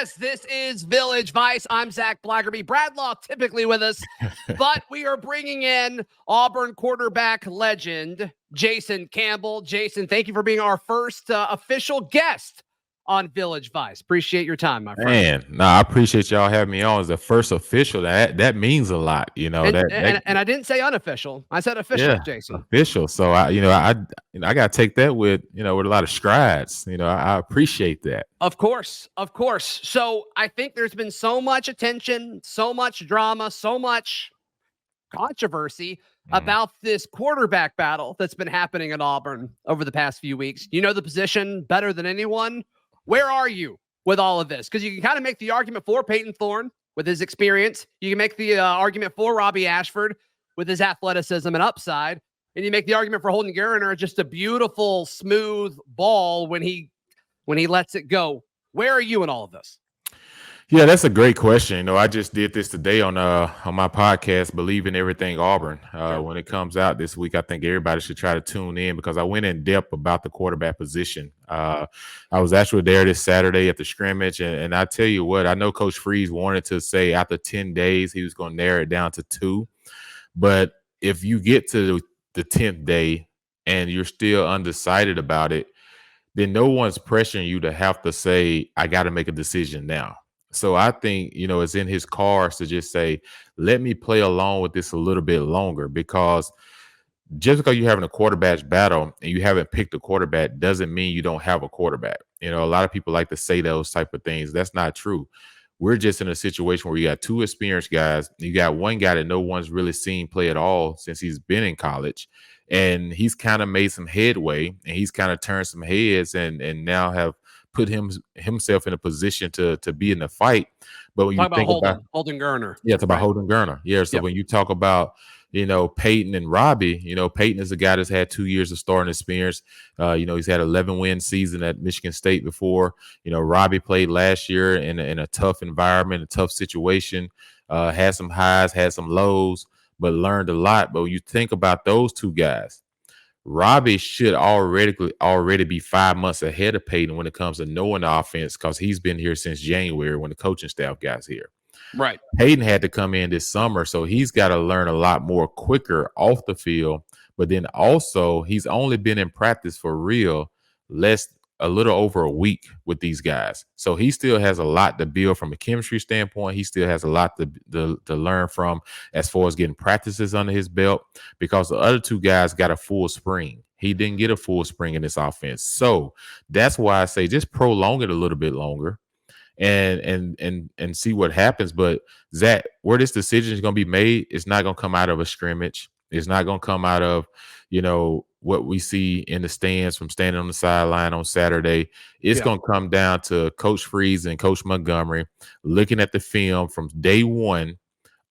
Yes, this is Village Vice. I'm Zac Blackerby. Brad Law typically with us, but we are bringing in Auburn quarterback legend, Jason Campbell. Jason, thank you for being our first official guest on Village Vice. Appreciate your time, my friend. Man, no, I appreciate y'all having me on as the first official. That means a lot, And I didn't say unofficial. I said official, yeah, Jason. official. So I got to take that with with a lot of strides. I appreciate that. Of course, of course. So I think there's been so much attention, so much drama, so much controversy about this quarterback battle that's been happening at Auburn over the past few weeks. You know the position better than anyone. Where are you with all of this? Because you can kind of make the argument for Payton Thorne with his experience. You can make the argument for Robbie Ashford with his athleticism and upside. And you make the argument for Holden Geriner, just a beautiful, smooth ball when he lets it go. Where are you in all of this? Yeah, that's a great question. I just did this today on my podcast, Believe in Everything Auburn. When it comes out this week, I think everybody should try to tune in because I went in depth about the quarterback position. I was actually there this Saturday at the scrimmage, and I tell you what, I know Coach Freeze wanted to say after 10 days he was going to narrow it down to 2. But if you get to the 10th day and you're still undecided about it, then no one's pressuring you to have to say, I got to make a decision now. So I think, it's in his cards to just say, let me play along with this a little bit longer, because just because you're having a quarterback battle and you haven't picked a quarterback doesn't mean you don't have a quarterback. A lot of people like to say those type of things. That's not true. We're just in a situation where you got 2 experienced guys. You got one guy that no one's really seen play at all since he's been in college. And he's kind of made some headway, and he's kind of turned some heads and now have put himself in a position to be in the fight. But when you think about Holden Geriner. Yeah, it's about Holden Geriner. Yeah. So when you talk about, Payton and Robbie, Payton is a guy that's had 2 years of starting experience. He's had 11-win season at Michigan State before. Robbie played last year in a tough environment, a tough situation, had some highs, had some lows, but learned a lot. But when you think about those 2 guys, Robbie should already be 5 months ahead of Payton when it comes to knowing the offense, because he's been here since January when the coaching staff got here. Right. Payton had to come in this summer, so he's got to learn a lot more quicker off the field. But then also, he's only been in practice for real a little over a week with these guys. So he still has a lot to build from a chemistry standpoint. He still has a lot to learn from as far as getting practices under his belt, because the other 2 guys got a full spring. He didn't get a full spring in this offense. So that's why I say just prolong it a little bit longer and see what happens. But Zach, where this decision is going to be made, it's not going to come out of a scrimmage. It's not going to come out of, what we see in the stands from standing on the sideline on Saturday. It's going to come down to Coach Freeze and Coach Montgomery looking at the film from day 1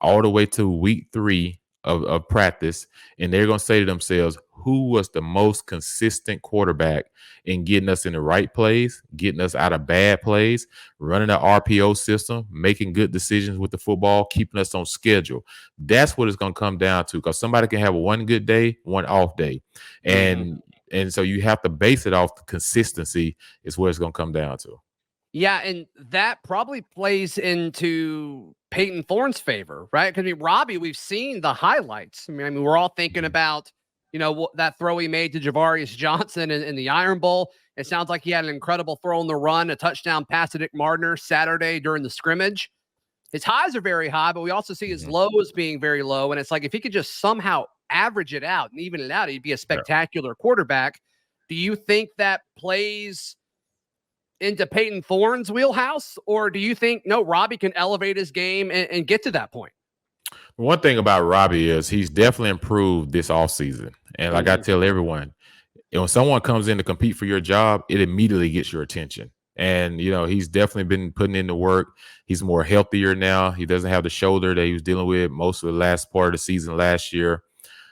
all the way to week 3 of practice. And they're going to say to themselves, who was the most consistent quarterback in getting us in the right plays, getting us out of bad plays, running the RPO system, making good decisions with the football, keeping us on schedule. That's what it's going to come down to, because somebody can have one good day, one off day. And so you have to base it off the consistency is what it's going to come down to. Yeah, and that probably plays into Payton Thorne's favor, right? Because Robbie, we've seen the highlights. I mean, we're all thinking about, that throw he made to Javarius Johnson in the Iron Bowl. It sounds like he had an incredible throw on the run, a touchdown pass to Nick Mardner Saturday during the scrimmage. His highs are very high, but we also see his lows being very low. And it's like, if he could just somehow average it out and even it out, he'd be a spectacular quarterback. Do you think that plays into Payton Thorne's wheelhouse, or do you think, no, Robbie can elevate his game and get to that point? One thing about Robbie is he's definitely improved this offseason. And like I tell everyone, when someone comes in to compete for your job, it immediately gets your attention. And, he's definitely been putting in the work. He's more healthier now. He doesn't have the shoulder that he was dealing with most of the last part of the season last year.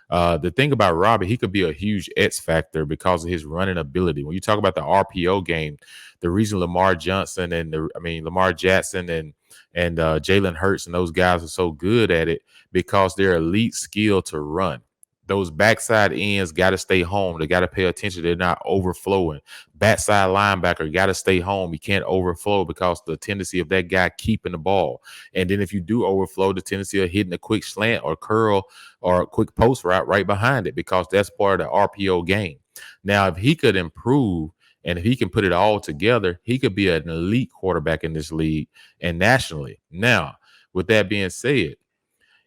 The thing about Robbie, he could be a huge X factor because of his running ability. When you talk about the RPO game, the reason Lamar Jackson and Jalen Hurts and those guys are so good at it, because they're elite skill to run. Those backside ends got to stay home. They got to pay attention. They're not overflowing. Backside linebacker got to stay home. You can't overflow because the tendency of that guy keeping the ball. And then if you do overflow, the tendency of hitting a quick slant or curl or a quick post route right behind it, because that's part of the RPO game. Now, if he could improve and if he can put it all together, he could be an elite quarterback in this league and nationally. Now, with that being said,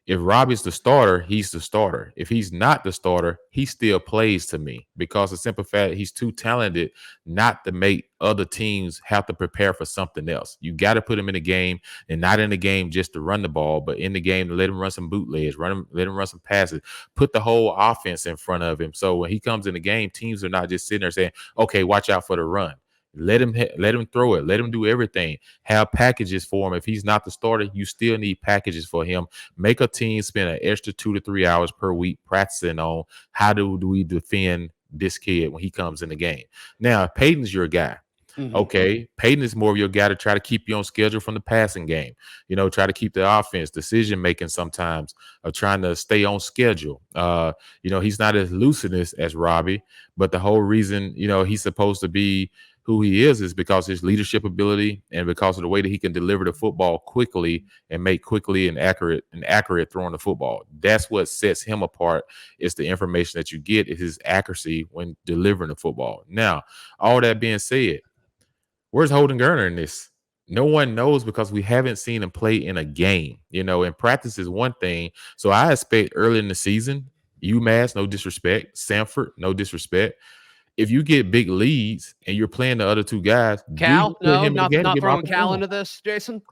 if Robbie's the starter, he's the starter. If he's not the starter, he still plays to me, because the simple fact he's too talented not to make other teams have to prepare for something else. You got to put him in the game, and not in the game just to run the ball, but in the game to let him run some bootlegs, let him run some passes, put the whole offense in front of him. So when he comes in the game, teams are not just sitting there saying, okay, watch out for the run. Let him throw it. Let him do everything. Have packages for him. If he's not the starter, you still need packages for him. Make a team spend an extra 2 to 3 hours per week practicing on how do we defend this kid when he comes in the game. Now, if Payton's your guy. Okay, Payton is more of your guy to try to keep you on schedule from the passing game. Try to keep the offense, decision making sometimes, of trying to stay on schedule. He's not as lucid as Robbie, but the whole reason, he's supposed to be who he is because his leadership ability and because of the way that he can deliver the football quickly and make quickly and accurate throwing the football. That's what sets him apart. Is the information that you get is his accuracy when delivering the football. Now, all that being said, where's Holden Geriner in this? No one knows, because we haven't seen him play in a game. And practice is one thing. So I expect early in the season, UMass, no disrespect, Sanford, no disrespect, if you get big leads and you're playing the other two guys, Cal, no, not throwing Cal into this, Jason.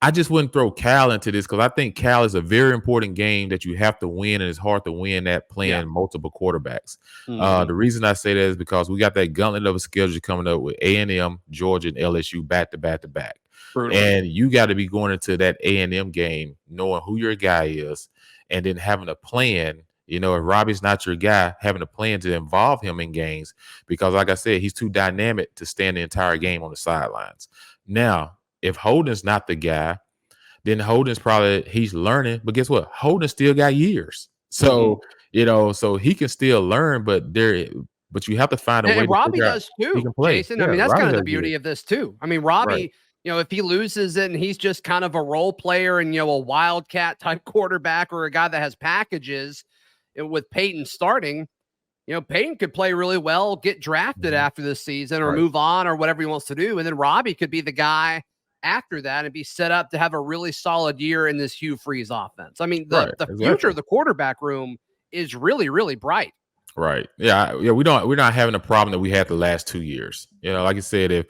I just wouldn't throw Cal into this, because I think Cal is a very important game that you have to win, and it's hard to win that playing multiple quarterbacks. The reason I say that is because we got that gauntlet of a schedule coming up with A&M, Georgia, and LSU back to back to back. Brutal. And you got to be going into that A&M game knowing who your guy is, and then having a plan. If Robbie's not your guy, having a plan to involve him in games, because like I said, he's too dynamic to stand the entire game on the sidelines. Now, if Holden's not the guy, then Holden's he's learning, but guess what? Holden still got years. So, so he can still learn, but you have to find a way. Robbie does too, he can play. Jason. I mean, that's kind of the beauty of this too. I mean, Robbie, if he loses it and he's just kind of a role player and, a wildcat type quarterback or a guy that has packages, with Payton starting, Payton could play really well, get drafted after this season or move on or whatever he wants to do. And then Robbie could be the guy after that and be set up to have a really solid year in this Hugh Freeze offense. I mean, the future of the quarterback room is really, really bright. Right. Yeah. We're not having a problem that we had the last 2 years. Like I said, if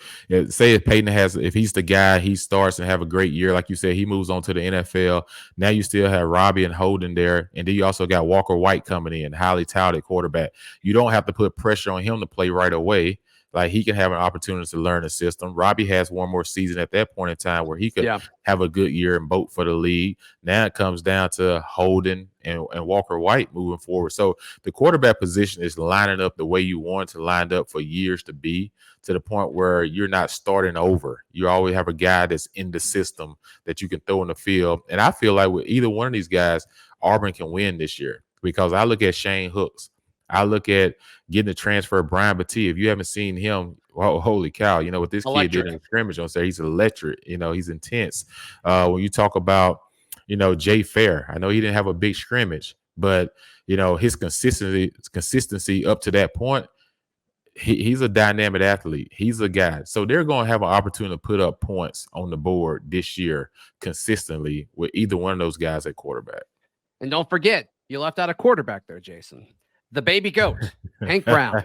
Payton if he's the guy, he starts and have a great year. Like you said, he moves on to the NFL. Now you still have Robbie and Holden there. And then you also got Walker White coming in, highly touted quarterback. You don't have to put pressure on him to play right away. Like, he can have an opportunity to learn the system. Robbie has one more season at that point in time where he could have a good year and vote for the league. Now it comes down to Holden and Walker White moving forward. So the quarterback position is lining up the way you want to line up for years to be, to the point where you're not starting over. You always have a guy that's in the system that you can throw in the field. And I feel like with either one of these guys, Auburn can win this year, because I look at Shane Hooks. I look at getting the transfer of Brian Battie. If you haven't seen him, holy cow, what this kid did in the scrimmage on Saturday, he's electric. He's intense. When you talk about, Jay Fair, I know he didn't have a big scrimmage, but, his consistency up to that point, he's a dynamic athlete. He's a guy. So they're going to have an opportunity to put up points on the board this year consistently with either one of those guys at quarterback. And don't forget, you left out a quarterback there, Jason. The baby goat, Hank Brown.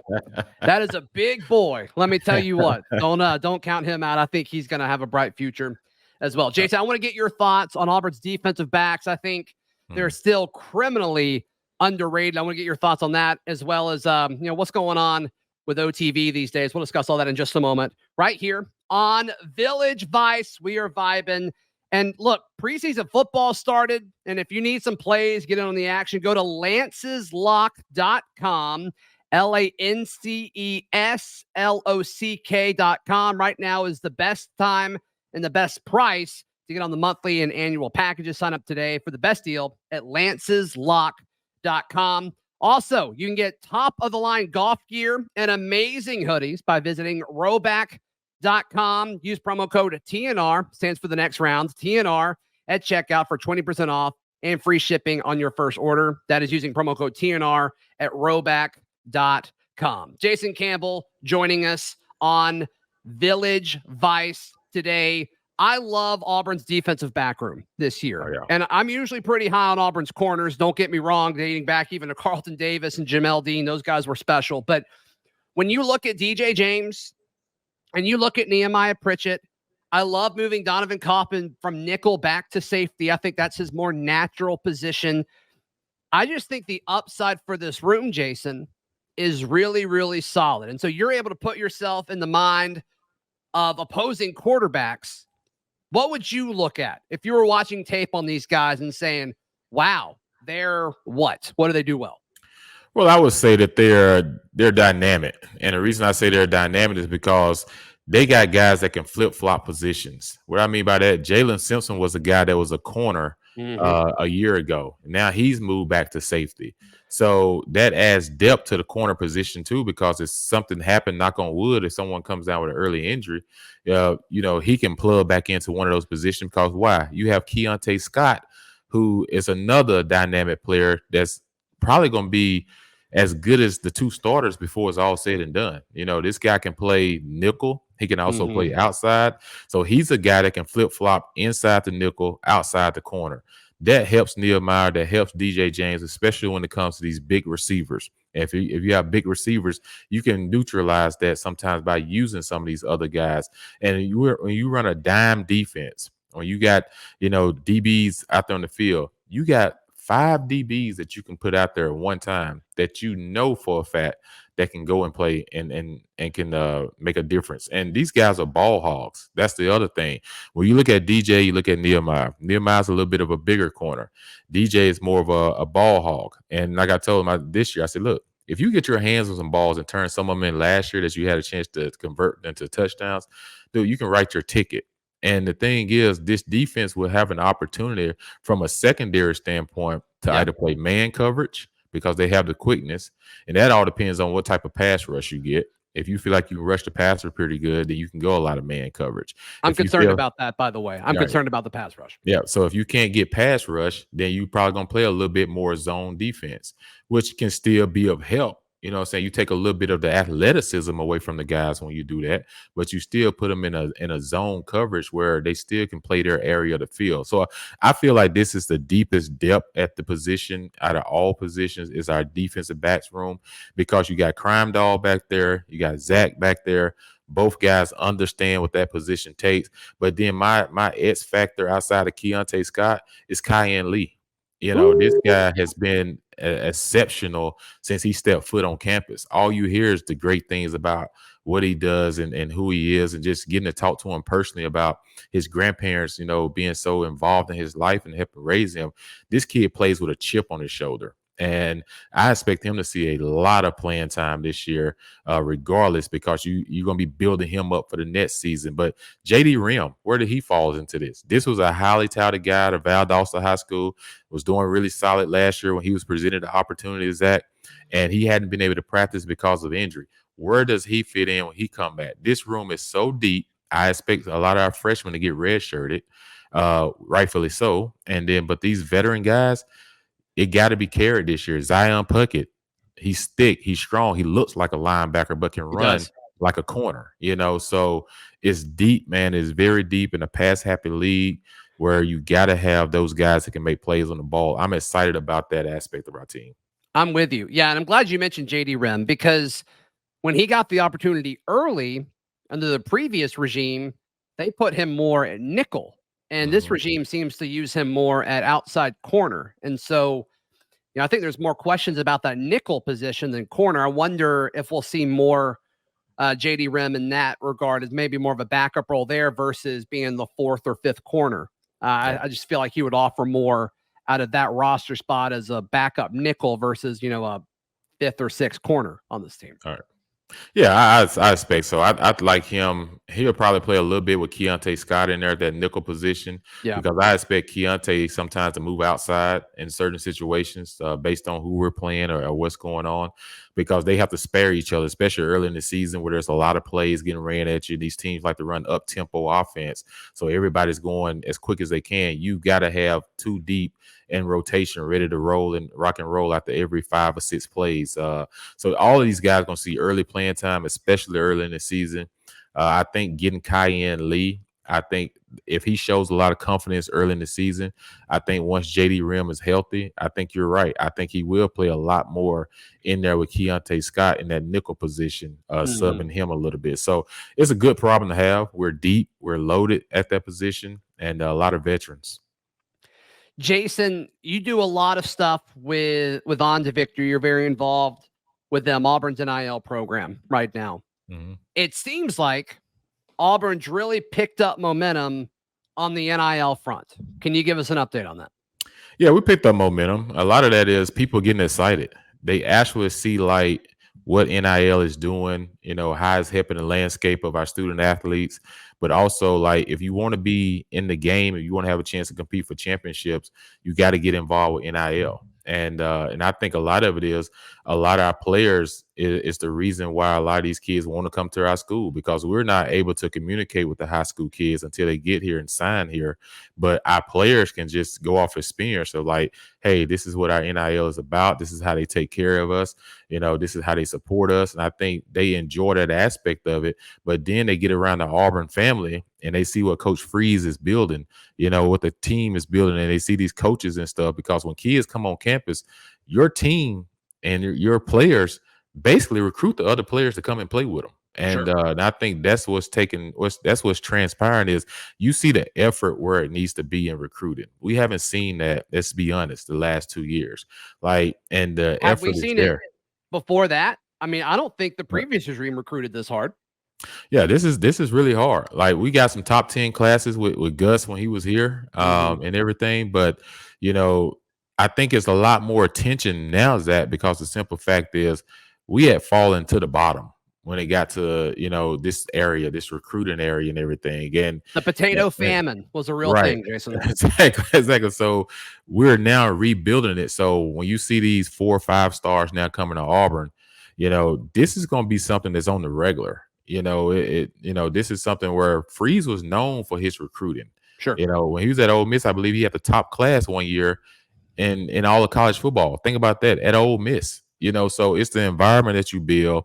That is a big boy. Let me tell you what. Don't count him out. I think he's going to have a bright future as well. Jason, I want to get your thoughts on Auburn's defensive backs. I think they're still criminally underrated. I want to get your thoughts on that, as well as what's going on with OTV these days. We'll discuss all that in just a moment. Right here on Village Vice, we are vibing. And look, preseason football started, and if you need some plays, get in on the action, go to lanceslock.com, LANCESLOCK.com. Right now is the best time and the best price to get on the monthly and annual packages. Sign up today for the best deal at lanceslock.com. Also, you can get top-of-the-line golf gear and amazing hoodies by visiting rowback.com. Use promo code TNR, stands for the next round, TNR, at checkout for 20% off and free shipping on your first order. That is using promo code TNR at rowback.com. Jason Campbell joining us on Village Vice today. I love Auburn's defensive back room this year. Oh, yeah. And I'm usually pretty high on Auburn's corners. Don't get me wrong, dating back even to Carlton Davis and Jamel Dean. Those guys were special. But when you look at DJ James and you look at Nehemiah Pritchett, I love moving Donovan Coffin from nickel back to safety. I think that's his more natural position. I just think the upside for this room, Jason, is really, really solid. And so you're able to put yourself in the mind of opposing quarterbacks. What would you look at if you were watching tape on these guys and saying, wow, they're what? What do they do well? Well, I would say that they're dynamic. And the reason I say they're dynamic is because they got guys that can flip-flop positions. What I mean by that, Jalen Simpson was a guy that was a corner a year ago. Now he's moved back to safety. So that adds depth to the corner position too, because if something happened, knock on wood, if someone comes down with an early injury, he can plug back into one of those positions because why? You have Keontae Scott, who is another dynamic player that's probably going to be as good as the two starters before it's all said and done. This guy can play nickel. He can also play outside. So he's a guy that can flip-flop inside the nickel, outside the corner. That helps Nehemiah, that helps DJ James, especially when it comes to these big receivers. If you have big receivers, you can neutralize that sometimes by using some of these other guys. And when you run a dime defense, when you got, DBs out there on the field, you got 5 DBs that you can put out there at one time that for a fact that can go and play and can make a difference. And these guys are ball hogs. That's the other thing. When you look at DJ, you look at Nehemiah. Nehemiah's a little bit of a bigger corner. DJ is more of a ball hog. And like I told him this year, I said, look, if you get your hands on some balls and turn some of them in last year that you had a chance to convert into touchdowns, dude, you can write your ticket. And the thing is, this defense will have an opportunity from a secondary standpoint to either play man coverage because they have the quickness. And that all depends on what type of pass rush you get. If you feel like you can rush the passer pretty good, then you can go a lot of man coverage. I'm concerned about that, by the way. I'm concerned about the pass rush. Yeah. So if you can't get pass rush, then you probably going to play a little bit more zone defense, which can still be of help. You know what I'm saying? You take a little bit of the athleticism away from the guys when you do that, but you still put them in a zone coverage where they still can play their area of the field. So I feel like this is the deepest depth at the position out of all positions is our defensive backs room, because you got Crime Dog back there. You got Zach back there. Both guys understand what that position takes. But then my X factor outside of Keontae Scott is Kyan Lee. This guy has been exceptional since he stepped foot on campus. All you hear is the great things about what he does and who he is, and just getting to talk to him personally about his grandparents, being so involved in his life and helping raise him. This kid plays with a chip on his shoulder. And I expect him to see a lot of playing time this year, regardless, because you're going to be building him up for the next season. But J.D. Rim, where did he fall into this? This was a highly touted guy out of Valdosta High School, was doing really solid last year when he was presented the opportunity to Zach, and he hadn't been able to practice because of injury. Where does he fit in when he come back? This room is so deep. I expect a lot of our freshmen to get redshirted, rightfully so. But these veteran guys, it got to be carried this year. Zion Puckett, he's thick, he's strong, he looks like a linebacker, but can run like a corner, So it's deep, man. It's very deep in a pass-happy league where you got to have those guys that can make plays on the ball. I'm excited about that aspect of our team. I'm with you. Yeah, and I'm glad you mentioned J.D. Rim, because when he got the opportunity early under the previous regime, they put him more at nickel. And this regime seems to use him more at outside corner. And so, I think there's more questions about that nickel position than corner. I wonder if we'll see more J.D. Rim in that regard, as maybe more of a backup role there versus being the 4th or 5th corner. I just feel like he would offer more out of that roster spot as a backup nickel versus, a 5th or 6th corner on this team. All right. Yeah, I expect so. I'd like him. He'll probably play a little bit with Keontae Scott in there at that nickel position Yeah. because I expect Keontae sometimes to move outside in certain situations based on who we're playing or what's going on because they have to spare each other, especially early in the season where there's a lot of plays getting ran at you. These teams like to run up tempo offense, so everybody's going as quick as they can. You got to have two deep in rotation, ready to roll and rock and roll after every 5 or 6 plays. So all of these guys going to see early playing time, especially early in the season. I think getting Kyan Lee, I think if he shows a lot of confidence early in the season, I think once JD Rim is healthy, I think you're right. I think he will play a lot more in there with Keontae Scott in that nickel position, subbing him a little bit. So it's a good problem to have. We're deep, we're loaded at that position, and a lot of veterans. Jason, you do a lot of stuff with On to Victory. You're very involved with them, Auburn's NIL program right now. Mm-hmm. It seems like Auburn's really picked up momentum on the NIL front. Can you give us an update on that? Yeah, we picked up momentum. A lot of that is people getting excited. They actually see like what NIL is doing, how it's helping the landscape of our student athletes. But also, like, if you want to be in the game, if you want to have a chance to compete for championships, you got to get involved with NIL. And I think a lot of it is a lot of our players is the reason why a lot of these kids want to come to our school because we're not able to communicate with the high school kids until they get here and sign here. But our players can just go off experience of like, hey, this is what our NIL is about. This is how they take care of us. This is how they support us. And I think they enjoy that aspect of it. But then they get around the Auburn family and they see what Coach Freeze is building, what the team is building, and they see these coaches and stuff. Because when kids come on campus, your team and your players basically recruit the other players to come and play with them. And, Sure. and I think that's what's transpiring is you see the effort where it needs to be in recruiting. We haven't seen that, let's be honest, the last 2 years. And the Have we effort is seen it there. before that? I mean, I don't think the previous regime recruited this hard. Yeah, this is really hard. Like we got some top 10 classes with Gus when he was here, and everything. But I think it's a lot more attention now, Zach, because the simple fact is we had fallen to the bottom when it got to this area, this recruiting area, and everything. And The potato famine was a real right, thing, Jason. exactly. So we're now rebuilding it. So when you see these 4 or 5 stars now coming to Auburn, this is going to be something that's on the regular. This is something where Freeze was known for his recruiting. Sure. When he was at Ole Miss, I believe he had the top class one year in all of college football. Think about that at Ole Miss. So it's the environment that you build.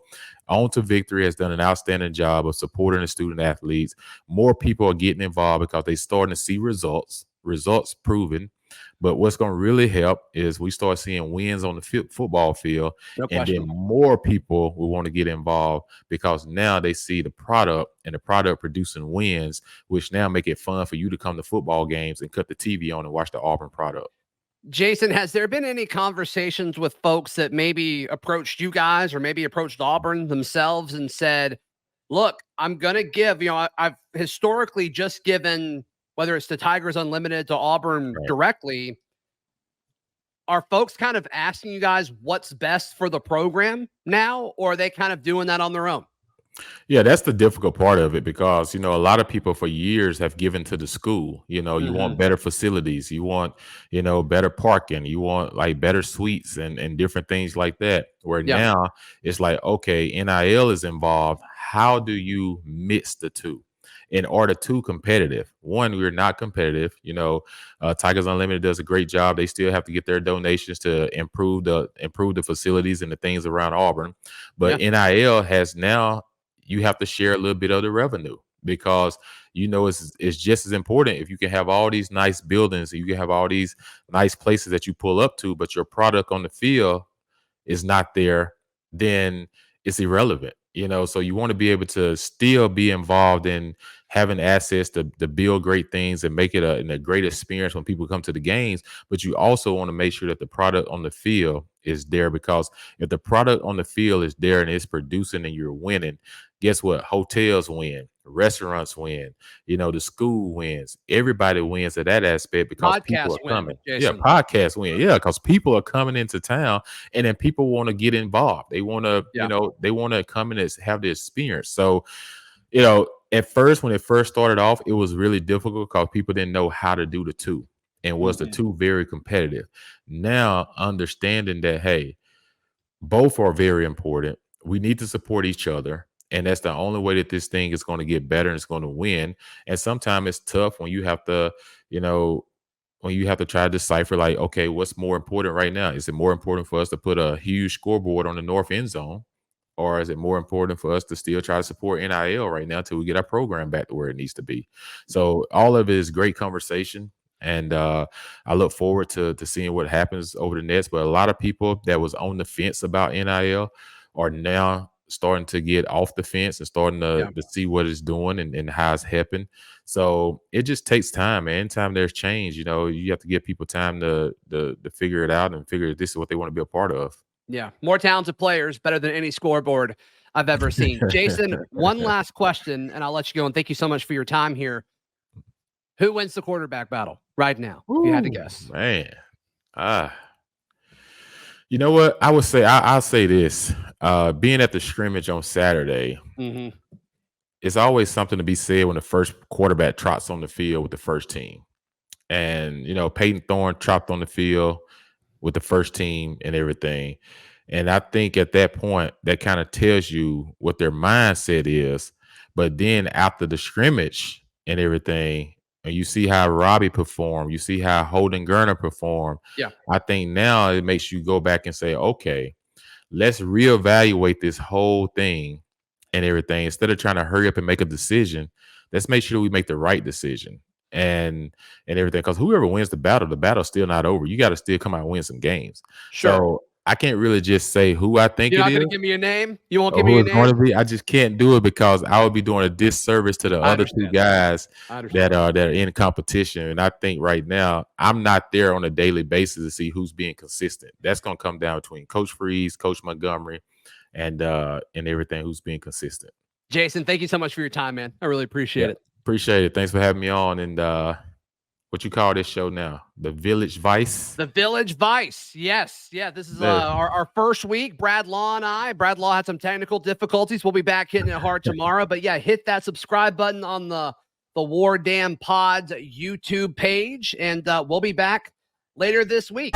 On to Victory has done an outstanding job of supporting the student athletes. More people are getting involved because they're starting to see results proven. But what's going to really help is we start seeing wins on the football field, No and question. then more people will want to get involved because now they see the product and the product producing wins, which now make it fun for you to come to football games and cut the TV on and watch the Auburn product. Jason, has there been any conversations with folks that maybe approached you guys or maybe approached Auburn themselves and said, look, I'm going to give, I've historically just given, whether it's to Tigers Unlimited to Auburn directly. Are folks kind of asking you guys what's best for the program now, or are they kind of doing that on their own? Yeah, that's the difficult part of it because, a lot of people for years have given to the school. You want better facilities, you want, better parking, you want like better suites and different things like that. Where now it's like, okay, NIL is involved. How do you mix the two? In order to competitive. One, we're not competitive. Tigers Unlimited does a great job. They still have to get their donations to improve the facilities and the things around Auburn. But NIL has now you have to share a little bit of the revenue because it's just as important if you can have all these nice buildings, you can have all these nice places that you pull up to, but your product on the field is not there, then it's irrelevant. So you want to be able to still be involved in having assets to build great things and make it a great experience when people come to the games. But you also want to make sure that the product on the field is there, because if the product on the field is there and it's producing and you're winning, guess what? Hotels win, restaurants win, the school wins. Everybody wins at that aspect because people Podcasts are win, coming. Jason. Yeah, podcasts win. Yeah, because people are coming into town, and then people want to get involved. They want to, they want to come in and have the experience. So, at first, when it first started off, it was really difficult because people didn't know how to do the two, and was the two very competitive. Now, understanding that, hey, both are very important. We need to support each other. And that's the only way that this thing is going to get better and it's going to win. And sometimes it's tough when you have to, try to decipher, like, okay, what's more important right now? Is it more important for us to put a huge scoreboard on the north end zone? Or is it more important for us to still try to support NIL right now till we get our program back to where it needs to be? So all of it is great conversation. And I look forward to seeing what happens over the next. But a lot of people that was on the fence about NIL are now starting to get off the fence and starting to see what it's doing and how it's helping. So it just takes time, man. Anytime there's change, you have to give people time to figure it out and figure this is what they want to be a part of. Yeah, more talented players, better than any scoreboard I've ever seen. Jason, one last question, and I'll let you go. And thank you so much for your time here. Who wins the quarterback battle right now? If you had to guess, man. You know what? I would say I'll say this. Being at the scrimmage on Saturday, it's always something to be said when the first quarterback trots on the field with the first team. And Payton Thorne tropped on the field with the first team and everything. And I think at that point, that kind of tells you what their mindset is. But then after the scrimmage and everything, and you see how Robbie performed, you see how Holden Geriner performed. Yeah. I think now it makes you go back and say, okay, let's reevaluate this whole thing and everything. Instead of trying to hurry up and make a decision, let's make sure we make the right decision and everything. Because whoever wins the battle's still not over. You got to still come out and win some games. Sure. So I can't really just say who I think You're it is. not going to give me a name? You won't give me a name? Going to be. I just can't do it because I would be doing a disservice to the other two guys that are in competition. And I think right now I'm not there on a daily basis to see who's being consistent. That's going to come down between Coach Freeze, Coach Montgomery, and everything who's being consistent. Jason, thank you so much for your time, man. I really appreciate it. Appreciate it. Thanks for having me on. And what you call this show now? The Village Vice? The Village Vice. Yes. Yeah, this is our first week. Brad Law and I. Brad Law had some technical difficulties. We'll be back hitting it hard tomorrow. But yeah, hit that subscribe button on the War Damn Pods YouTube page. And we'll be back later this week.